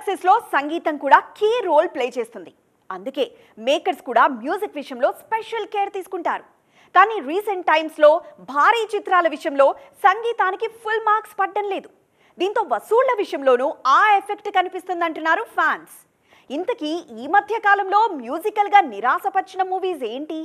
Success లో సంగీతం కూడా కీ రోల్ ప్లే చేస్తుంది. అందుకే మేకర్స్ కూడా మ్యూజిక్ విషయంలో స్పెషల్ కేర్ తీసుకుంటారు. కానీ రీసెంట్ టైమ్స్ లో భారీ చిత్రాల విషయంలో సంగీతానికి ఫుల్ మార్క్స్ పడడం లేదు. దీంతో వసూళ్ల విషయంలోనూ ఆ ఎఫెక్ట్ కనిపిస్తుందంటున్నారు ఫ్యాన్స్. ఇంతకీ ఈ మధ్య కాలంలో మ్యూజికల్ గా నిరాశపరిచిన మూవీస్ ఏంటి?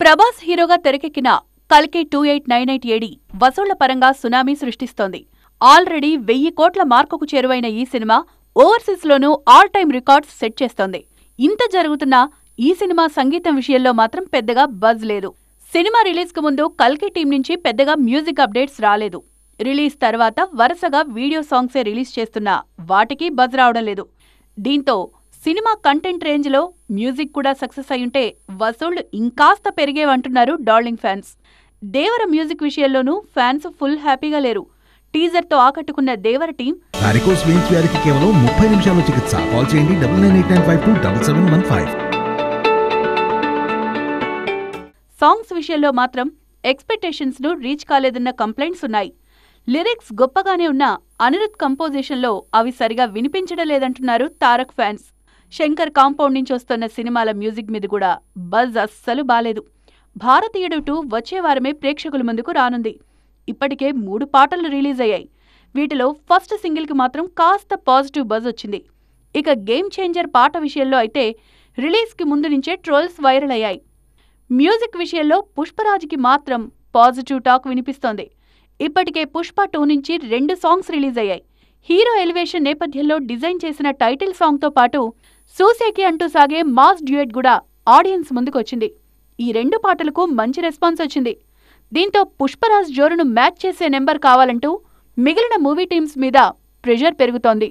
ప్రభాస్ హీరోగా తెరకెక్కిన కల్కి 2898 AD వసూళ్ల పరంగా సునామీ సృష్టిస్తోంది. ఆల్రెడీ 1000 కోట్ల మార్కుకు చేరువైన ఈ సినిమా ఓవర్సీస్ లోనూ ఆల్ టైమ్ రికార్డ్స్ సెట్ చేస్తోంది. ఇంత జరుగుతున్నా ఈ సినిమా సంగీతం విషయంలో మాత్రం పెద్దగా బజ్ లేదు. సినిమా రిలీజ్ కు ముందు కల్కి టీం నుంచి పెద్దగా మ్యూజిక్ అప్డేట్స్ రాలేదు. రిలీజ్ తర్వాత వరుసగా వీడియో సాంగ్సే రిలీజ్ చేస్తున్నా వాటికి బజ్ రావడం లేదు. దీంతో సినిమా కంటెంట్ రేంజ్ లో మ్యూజిక్ కూడా సక్సెస్ అయ్యుంటే వసూళ్లు ఇంకాస్త పెరిగేవంటున్నారు డార్లింగ్ ఫ్యాన్స్. దేవర మ్యూజిక్ విషయంలోనూ ఫ్యాన్స్ ఫుల్ హ్యాపీగా లేరు. టీజర్ తో ఆకట్టుకున్న దేవర టీం వారికోస్ వెయిన్స్ వ్యాధికి కేవలం 30 నిమిషాల్లో చికిత్స. కాల్ చేయండి 9989527715. సాంగ్స్ విషయంలో మాత్రం ఎక్స్పెక్టేషన్స్ ను రీచ్ కాలేదన్న కంప్లైంట్స్ ఉన్నాయి. లిరిక్స్ గొప్పగానే ఉన్నా అనిరుద్ కంపోజిషన్లో అవి సరిగా వినిపించడం లేదంటున్నారు తారక్ ఫ్యాన్స్. శంకర్ కాంపౌండ్ నుంచి వస్తున్న సినిమాల మ్యూజిక్ మీద కూడా బజ్ అస్సలు బాలేదు. భారతీయుడు 2 వచ్చే వారమే ప్రేక్షకుల ముందుకు రానుంది. ఇప్పటికే 3 పాటలు రిలీజ్ అయ్యాయి. వీటిలో ఫస్ట్ సింగిల్ కి మాత్రం కాస్త పాజిటివ్ బజ్ వచ్చింది. ఇక గేమ్ చేంజర్ పాట విషయంలో అయితే రిలీజ్ కి ముందు నుంచే ట్రోల్స్ వైరల్ అయ్యాయి. మ్యూజిక్ విషయంలో పుష్పరాజ్కి మాత్రం పాజిటివ్ టాక్ వినిపిస్తోంది. ఇప్పటికే పుష్ప 2 నుంచి 2 సాంగ్స్ రిలీజ్ అయ్యాయి. హీరో ఎలివేషన్ నేపథ్యంలో డిజైన్ చేసిన టైటిల్ సాంగ్ తో పాటు సూసేకి అంటూ సాగే మాస్ డ్యూయెట్ కూడా ఆడియన్స్ ముందుకొచ్చింది. ఈ 2 పాటలకు మంచి రెస్పాన్స్ వచ్చింది. దీంతో పుష్పరాజ్ జోరును మ్యాచ్ చేసే నెంబర్ కావాలంటూ మిగిలిన మూవీ టీమ్స్ మీద ప్రెషర్ పెరుగుతోంది.